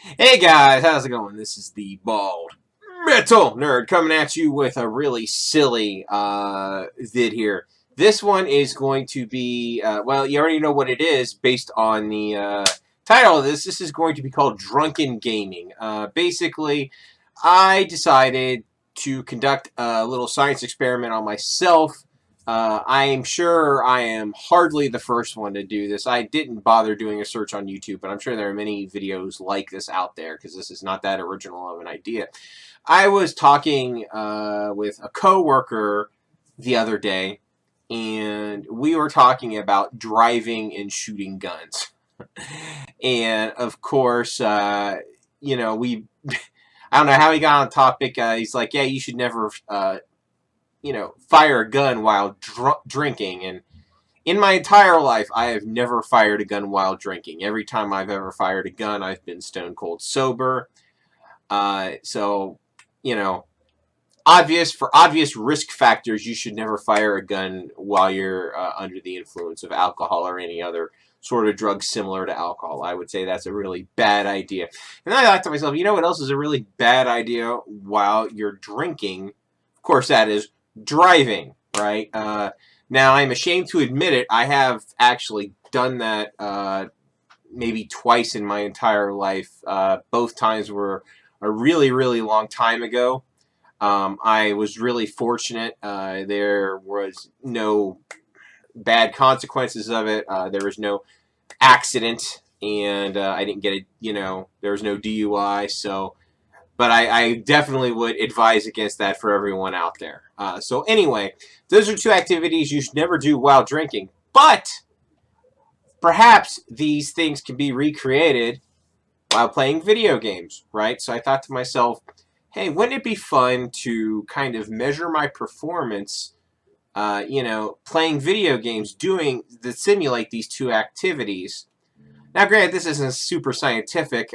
Hey guys, how's it going? This is the Bald Metal Nerd coming at you with a really silly vid here. This one is going to be, well, you already know what it is based on the title of this. This is going to be called Drunken Gaming. Basically, I decided to conduct a little science experiment on myself. I'm sure I am hardly the first one to do this. I didn't bother doing a search on YouTube, but I'm sure there are many videos like this out there because this is not that original of an idea. I was talking with a coworker the other day, and we were talking about driving and shooting guns. And of course, you know, we I don't know how he got on topic. He's like, yeah, you should never fire a gun while drinking. And in my entire life, I have never fired a gun while drinking. Every time I've ever fired a gun, I've been stone cold sober. So, you know, for obvious risk factors, you should never fire a gun while you're under the influence of alcohol or any other sort of drug similar to alcohol. I would say that's a really bad idea. And I thought to myself, you know what else is a really bad idea while you're drinking? Of course, that is driving, right? Now, I'm ashamed to admit it. I have actually done that maybe twice in my entire life. Both times were a really, really long time ago. I was really fortunate. There was no bad consequences of it. There was no accident, and I didn't get there was no DUI, so... But I definitely would advise against that for everyone out there. So anyway, those are two activities you should never do while drinking. But perhaps these things can be recreated while playing video games, right? So I thought to myself, hey, wouldn't it be fun to kind of measure my performance, playing video games, simulate these two activities? Now, granted, this isn't super scientific.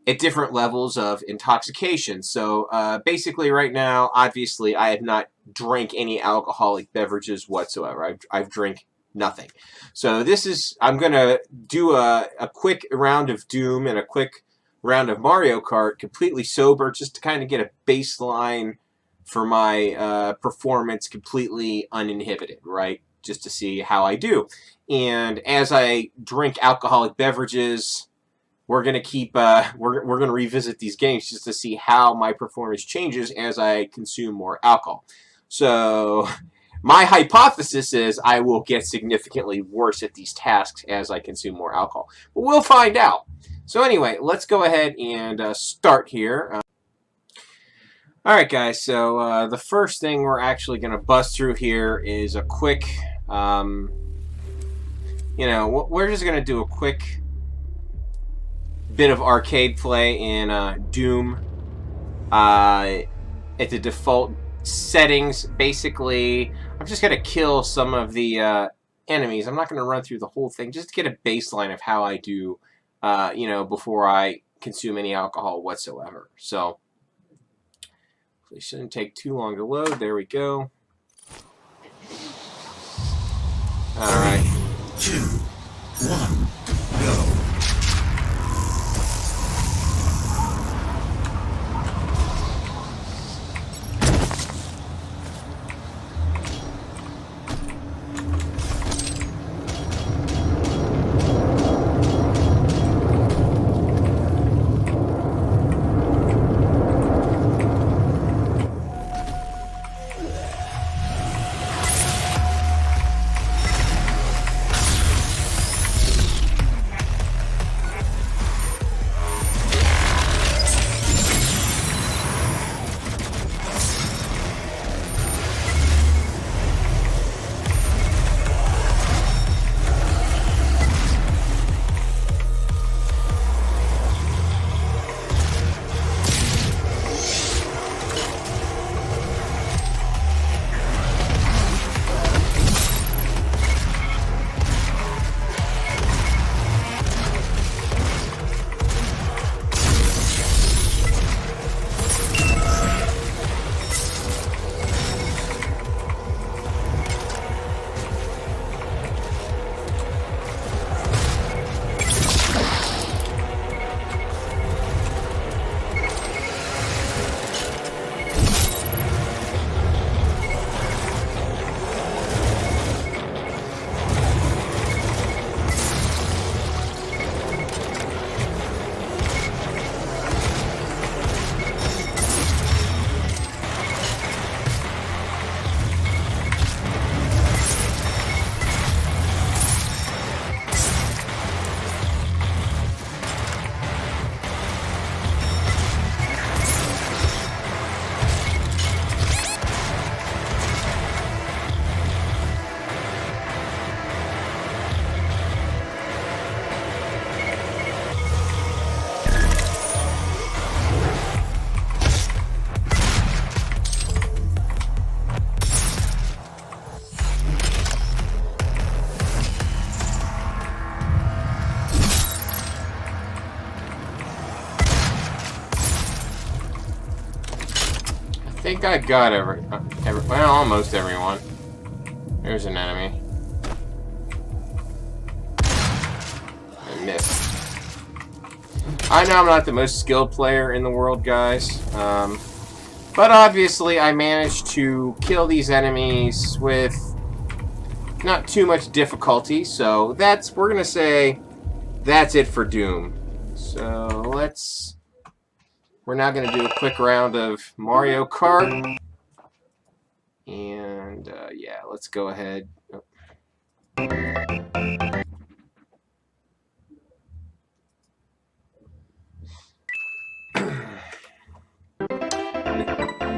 At different levels of intoxication. So basically right now, obviously, I have not drank any alcoholic beverages whatsoever. I've drank nothing. So I'm going to do a quick round of Doom and a quick round of Mario Kart completely sober, just to kind of get a baseline for my performance completely uninhibited, right? Just to see how I do. And as I drink alcoholic beverages, we're going to keep, we're going to revisit these games just to see how my performance changes as I consume more alcohol. So my hypothesis is I will get significantly worse at these tasks as I consume more alcohol. But we'll find out. So anyway, let's go ahead and start here. Alright guys, so the first thing we're actually going to bust through here is a quick, we're just going to do a quick bit of arcade play in Doom at the default settings. Basically, I'm just going to kill some of the enemies. I'm not going to run through the whole thing, just to get a baseline of how I do, before I consume any alcohol whatsoever. So, it shouldn't take too long to load. There we go. Alright. 2, 1, go. think I got well, almost everyone. There's an enemy. I missed. I know I'm not the most skilled player in the world, guys. But obviously I managed to kill these enemies with not too much difficulty. So we're gonna say that's it for Doom. So we're now gonna do a quick round of Mario Kart. And yeah, let's go ahead.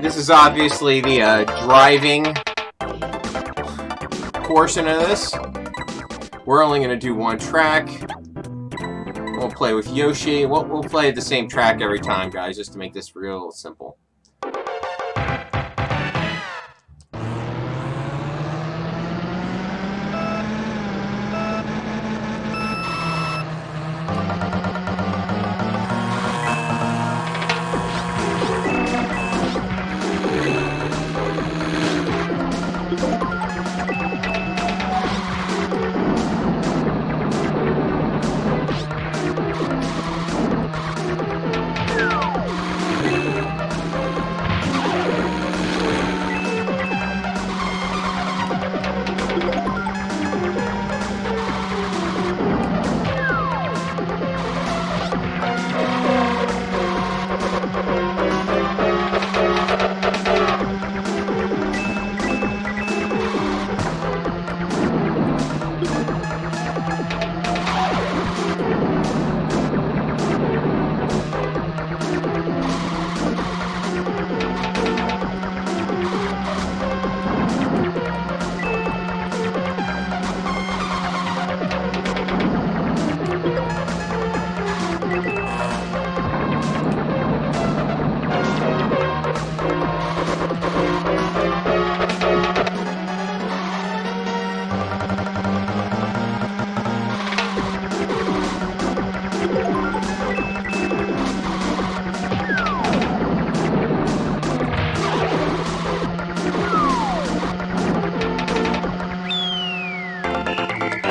This is obviously the driving portion of this. We're only going to do one track. We'll play with Yoshi. We'll play the same track every time, guys, just to make this real simple.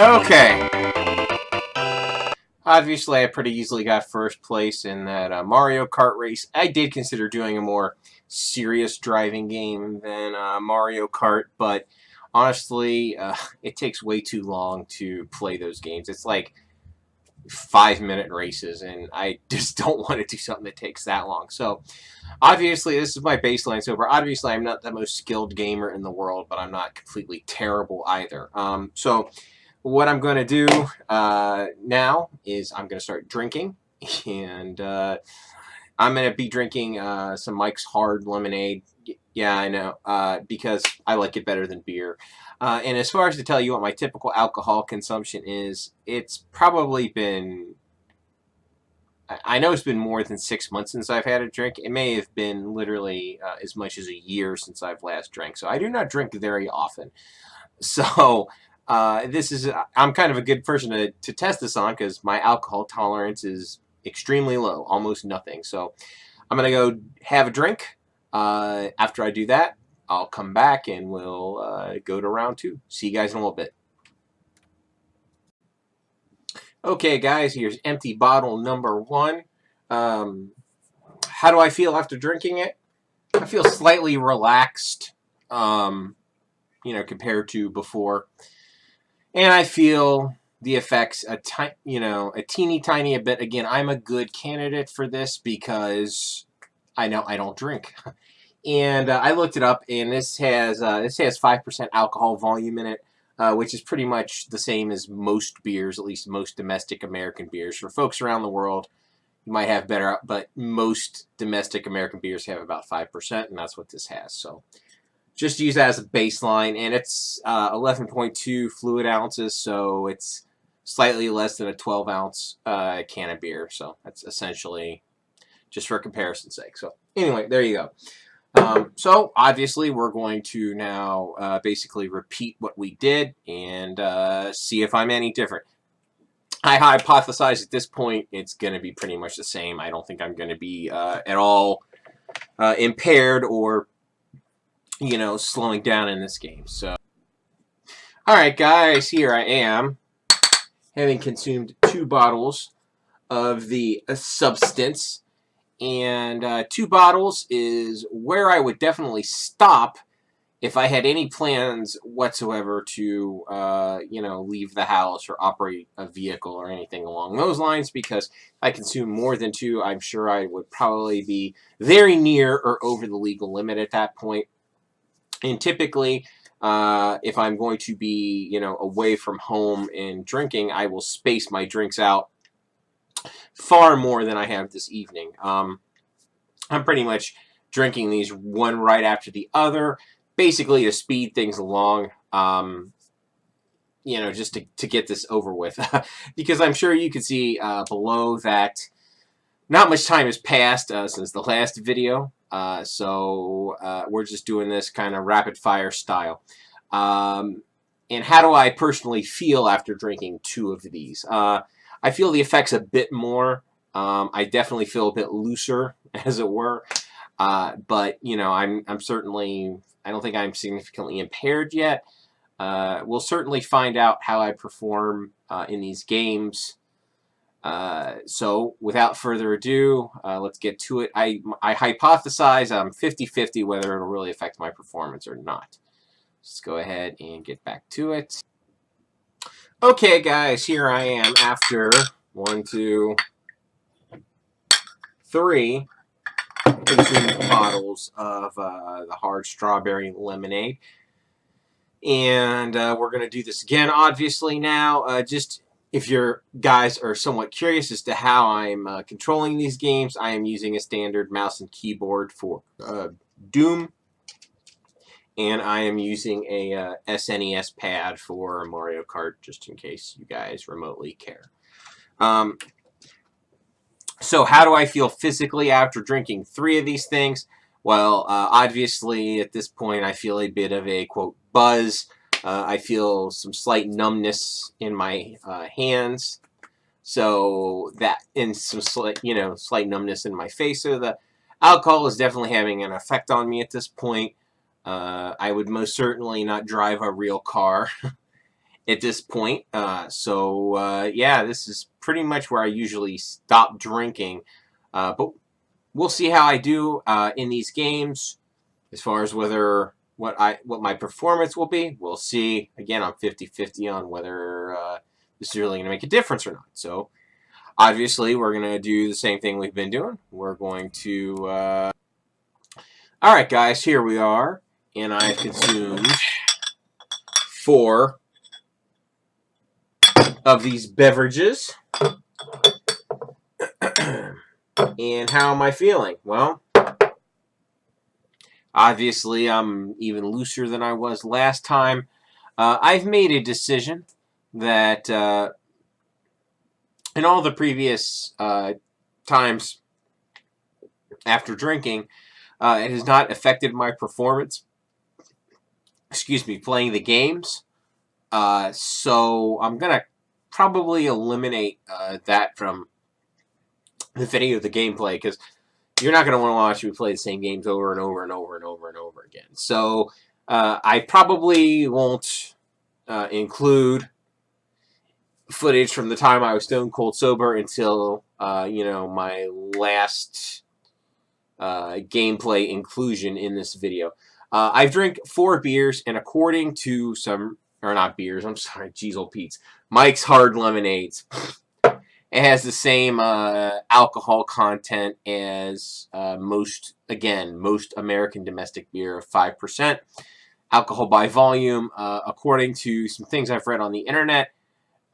Okay. Obviously, I pretty easily got first place in that Mario Kart race. I did consider doing a more serious driving game than Mario Kart, but honestly, it takes way too long to play those games. It's like 5-minute races, and I just don't want to do something that takes that long. So, obviously, this is my baseline. So, obviously, I'm not the most skilled gamer in the world, but I'm not completely terrible either. So, what I'm going to do now is I'm going to start drinking, and I'm going to be drinking some Mike's Hard Lemonade. Yeah, I know, because I like it better than beer. And as far as to tell you what my typical alcohol consumption is, it's probably been, I know it's been more than 6 months since I've had a drink. It may have been literally as much as a year since I've last drank. So I do not drink very often. So I'm kind of a good person to test this on because my alcohol tolerance is extremely low, almost nothing. So I'm going to go have a drink. After I do that, I'll come back and we'll go to round 2. See you guys in a little bit. Okay, guys, here's empty bottle number 1. How do I feel after drinking it? I feel slightly relaxed, compared to before. And I feel the effects a teeny tiny a bit. Again, I'm a good candidate for this because I know I don't drink. And I looked it up, and this has 5% alcohol volume in it, which is pretty much the same as most beers, at least most domestic American beers. For folks around the world, you might have better, but most domestic American beers have about 5%, and that's what this has. So just use that as a baseline, and it's 11.2 fluid ounces, so it's slightly less than a 12-ounce can of beer. So that's essentially just for comparison's sake. So anyway, there you go. So obviously we're going to now basically repeat what we did and see if I'm any different. I hypothesize at this point it's going to be pretty much the same. I don't think I'm going to be at all impaired or you know, slowing down in this game. So, all right, guys, here I am, having consumed 2 bottles of the substance, and 2 bottles is where I would definitely stop if I had any plans whatsoever to, you know, leave the house or operate a vehicle or anything along those lines, because if I consume more than 2, I'm sure I would probably be very near or over the legal limit at that point. And typically, if I'm going to be, you know, away from home and drinking, I will space my drinks out far more than I have this evening. I'm pretty much drinking these one right after the other, basically to speed things along, you know, just to get this over with. Because I'm sure you can see below that not much time has passed since the last video, so we're just doing this kind of rapid fire style. And how do I personally feel after drinking 2 of these? I feel the effects a bit more. I definitely feel a bit looser, as it were. But you know, I'm certainly, I don't think I'm significantly impaired yet. We'll certainly find out how I perform in these games. So without further ado, let's get to it. I hypothesize I'm 50-50 whether it'll really affect my performance or not. Let's go ahead and get back to it. Okay, guys, here I am after 1, 2, 3 bottles of the hard strawberry lemonade. And we're going to do this again, obviously, now. Just if your guys are somewhat curious as to how I'm controlling these games, I am using a standard mouse and keyboard for Doom. And I am using a SNES pad for Mario Kart, just in case you guys remotely care. So how do I feel physically after drinking 3 of these things? Well, obviously, at this point, I feel a bit of a, quote, buzz. I feel some slight numbness in my hands. So that, and some slight, you know, slight numbness in my face. So the alcohol is definitely having an effect on me at this point. I would most certainly not drive a real car at this point. Yeah, this is pretty much where I usually stop drinking. But we'll see how I do in these games as far as whether what my performance will be. We'll see. Again, I'm 50-50 on whether this is really going to make a difference or not. So obviously, we're going to do the same thing we've been doing. We're going to... All right, guys, here we are. And I've consumed 4 of these beverages. And how am I feeling? Well, obviously I'm even looser than I was last time. I've made a decision that in all the previous times after drinking, it has not affected my performance. Excuse me, playing the games. So I'm going to probably eliminate that from the video, the gameplay, because you're not going to want to watch me play the same games over and over and over and over and over again. So I probably won't include footage from the time I was stone cold sober until you know, my last gameplay inclusion in this video. I've drank 4 beers, and according to some, or not beers, I'm sorry, Jeez old Pete's, Mike's Hard Lemonades. It has the same alcohol content as most American domestic beer of 5%. Alcohol by volume, according to some things I've read on the internet,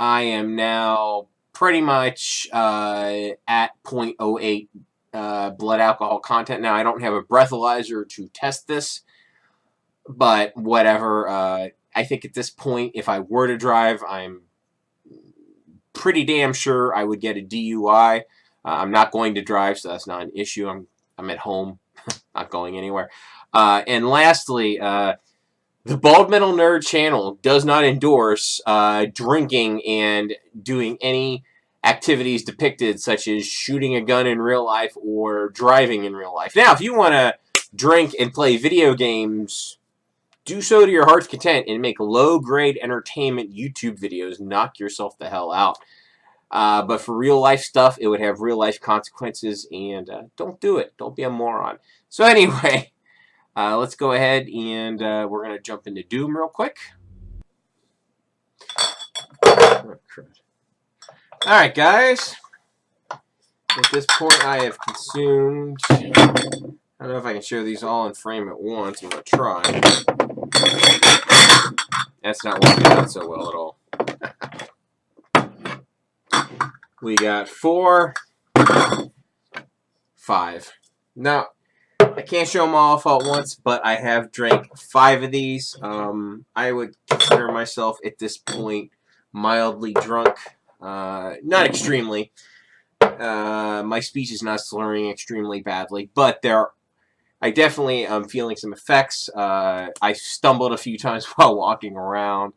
I am now pretty much at 0.08 blood alcohol content. Now, I don't have a breathalyzer to test this, but whatever. I think at this point, if I were to drive, I'm pretty damn sure I would get a DUI. I'm not going to drive, so that's not an issue. I'm at home, not going anywhere. And lastly, the Bald Metal Nerd channel does not endorse drinking and doing any activities depicted, such as shooting a gun in real life or driving in real life. Now, if you want to drink and play video games, do so to your heart's content and make low-grade entertainment YouTube videos. Knock yourself the hell out. But for real-life stuff, it would have real-life consequences, and don't do it. Don't be a moron. So anyway, let's go ahead and we're going to jump into Doom real quick. Alright, guys. At this point, I have consumed... I don't know if I can show these all in frame at once. I'm going to try. That's not working out so well at all. We got 4, 5. Now, I can't show them all off at once, but I have drank 5 of these. I would consider myself, at this point, mildly drunk. Not extremely. My speech is not slurring extremely badly, but I definitely am feeling some effects. I stumbled a few times while walking around.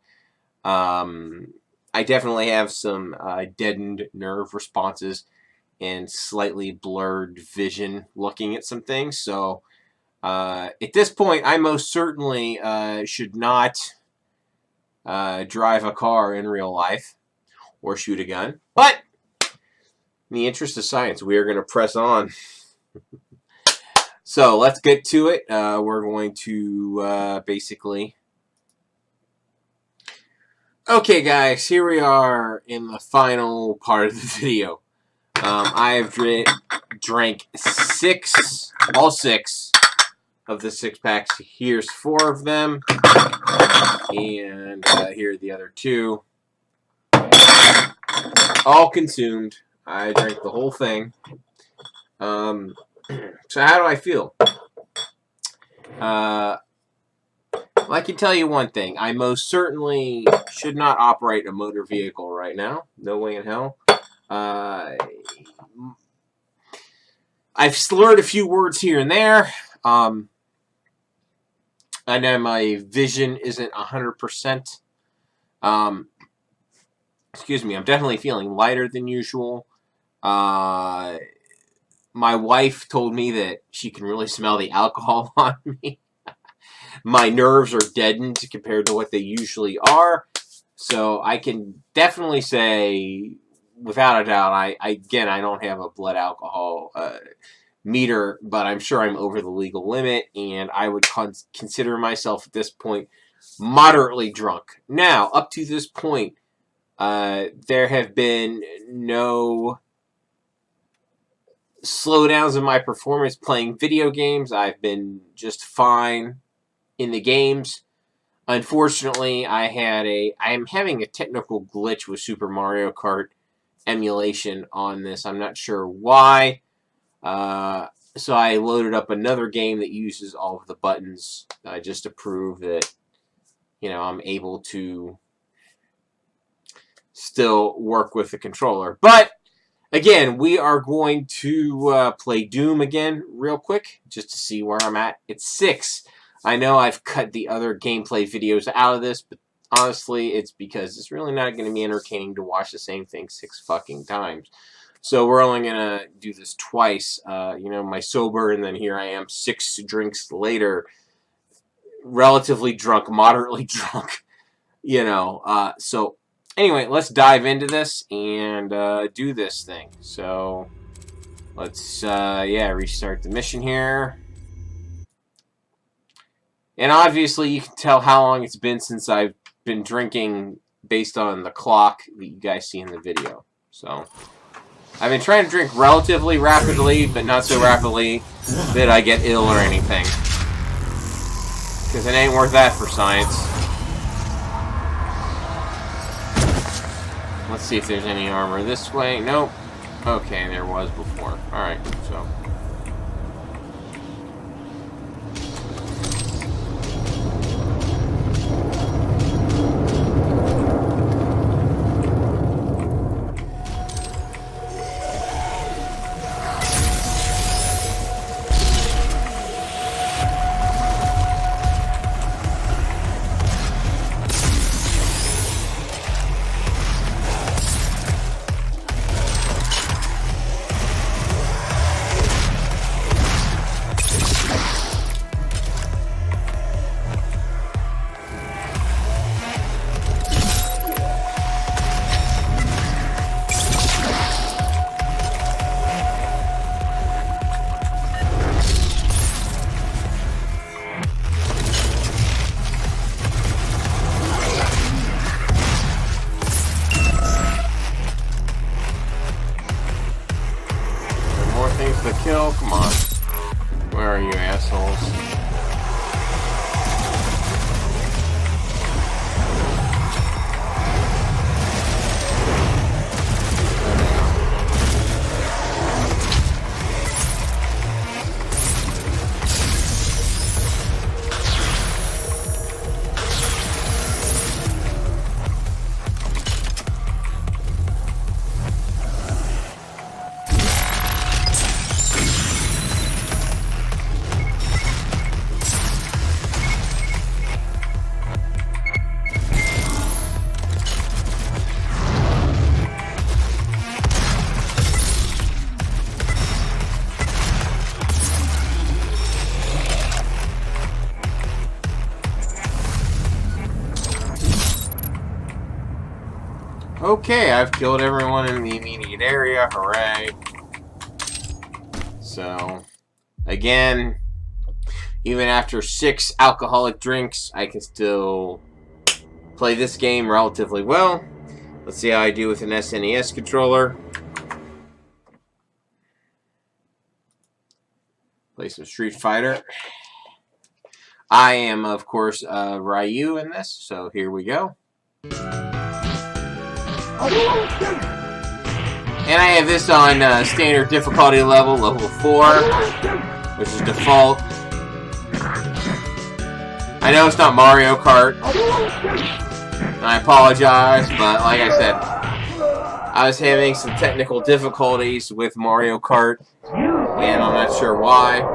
I definitely have some deadened nerve responses and slightly blurred vision looking at some things. So at this point, I most certainly should not drive a car in real life or shoot a gun. But in the interest of science, we are going to press on. So let's get to it. We're going to basically... Okay, guys, here we are in the final part of the video. I've drank all 6 of the 6-packs. Here's 4 of them, and here are the other 2. All consumed. I drank the whole thing. So how do I feel? Well, I can tell you one thing. I most certainly should not operate a motor vehicle right now. No way in hell. I've slurred a few words here and there. I know my vision isn't 100%. Excuse me. I'm definitely feeling lighter than usual. My wife told me that she can really smell the alcohol on me. My nerves are deadened compared to what they usually are. So I can definitely say, without a doubt, I don't have a blood alcohol meter, but I'm sure I'm over the legal limit, and I would consider myself at this point moderately drunk. Now, up to this point, there have been no slowdowns in my performance playing video games. I've been just fine in the games. Unfortunately, I am having a technical glitch with Super Mario Kart emulation on this. I'm not sure why. So I loaded up another game that uses all of the buttons just to prove that, I'm able to still work with the controller. But again, we are going to play Doom again real quick just to see where I'm at. It's 6. I know I've cut the other gameplay videos out of this, but honestly, it's because it's really not going to be entertaining to watch the same thing 6 fucking times. So we're only going to do this twice. My sober, and then here I am 6 drinks later, relatively drunk, moderately drunk. So anyway, let's dive into this and do this thing. So let's, restart the mission here. And obviously, you can tell how long it's been since I've been drinking based on the clock that you guys see in the video. So, I've been trying to drink relatively rapidly, but not so rapidly that I get ill or anything. Because it ain't worth that for science. Let's see if there's any armor this way. Nope. Okay, there was before. Alright, so... saves the kill. Come on. Where are you, assholes? Okay, I've killed everyone in the immediate area. Hooray. So, again, even after 6 alcoholic drinks, I can still play this game relatively well. Let's see how I do with an SNES controller. Play some Street Fighter. I am, of course, Ryu in this, so here we go. And I have this on standard difficulty level, level 4, which is default. I know it's not Mario Kart, and I apologize, but like I said, I was having some technical difficulties with Mario Kart, and I'm not sure why.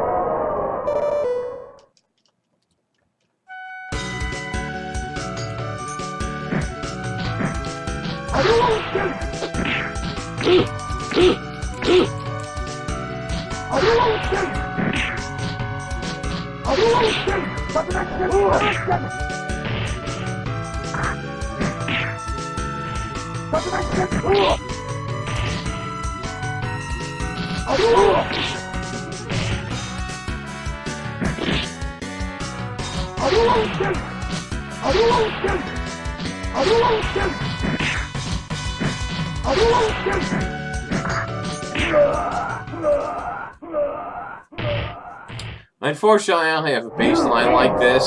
Unfortunately, I don't have a baseline like this.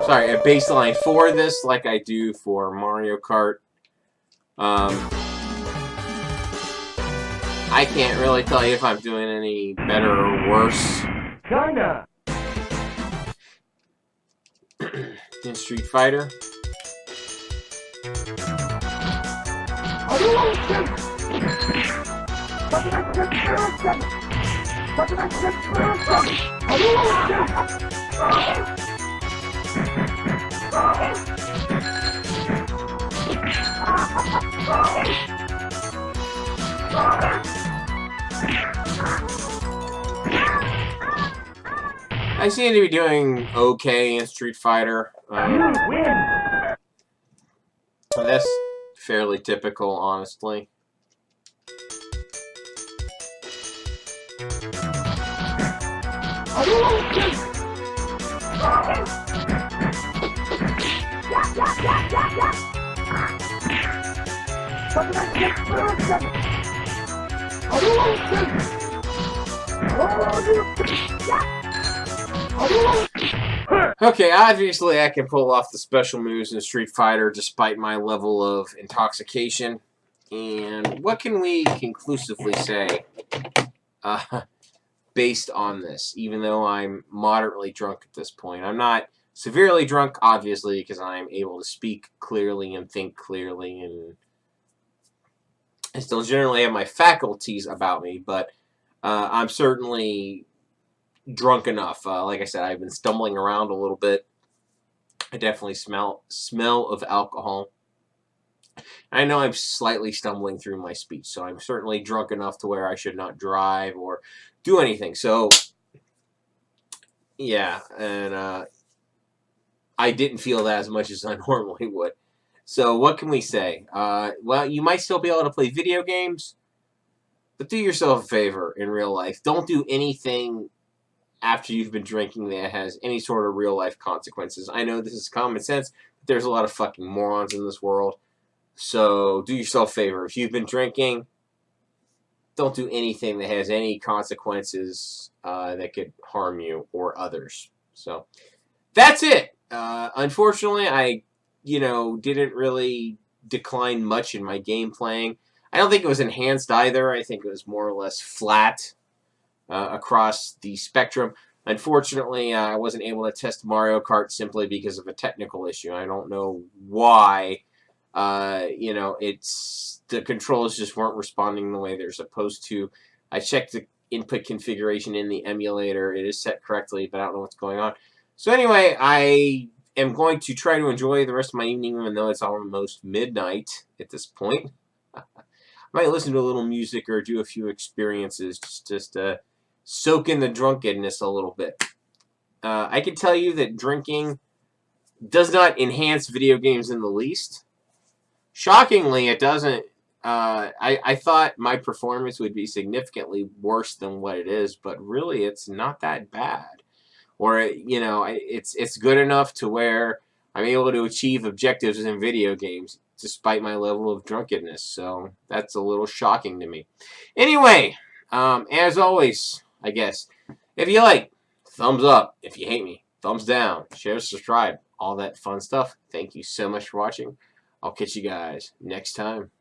Sorry, a baseline for this like I do for Mario Kart. I can't really tell you if I'm doing any better or worse. Kinda. In Street Fighter. I seem to be doing okay in Street Fighter. That's fairly typical, honestly. Okay, obviously I can pull off the special moves in Street Fighter despite my level of intoxication. And what can we conclusively say based on this, even though I'm moderately drunk at this point? I'm not severely drunk, obviously, because I'm able to speak clearly and think clearly, and I still generally have my faculties about me, but I'm certainly drunk enough. Like I said, I've been stumbling around a little bit. I definitely smell of alcohol. I know I'm slightly stumbling through my speech, so I'm certainly drunk enough to where I should not drive or do anything. So, yeah, and I didn't feel that as much as I normally would. So, what can we say? Well, you might still be able to play video games, but do yourself a favor in real life. Don't do anything after you've been drinking that has any sort of real-life consequences. I know this is common sense, but there's a lot of fucking morons in this world. So, do yourself a favor. If you've been drinking, don't do anything that has any consequences that could harm you or others. So that's it. Unfortunately, I didn't really decline much in my game playing. I don't think it was enhanced either. I think it was more or less flat across the spectrum. Unfortunately, I wasn't able to test Mario Kart simply because of a technical issue. I don't know why. The controls just weren't responding the way they're supposed to. I checked the input configuration in the emulator. It is set correctly, but I don't know what's going on. So anyway, I am going to try to enjoy the rest of my evening, even though it's almost midnight at this point. I might listen to a little music or do a few experiences just to soak in the drunkenness a little bit. I can tell you that drinking does not enhance video games in the least. Shockingly, it doesn't. I thought my performance would be significantly worse than what it is, but really it's not that bad. Or, it's good enough to where I'm able to achieve objectives in video games despite my level of drunkenness. So that's a little shocking to me. Anyway, as always, I guess, if you like, thumbs up. If you hate me, thumbs down. Share, subscribe, all that fun stuff. Thank you so much for watching. I'll catch you guys next time.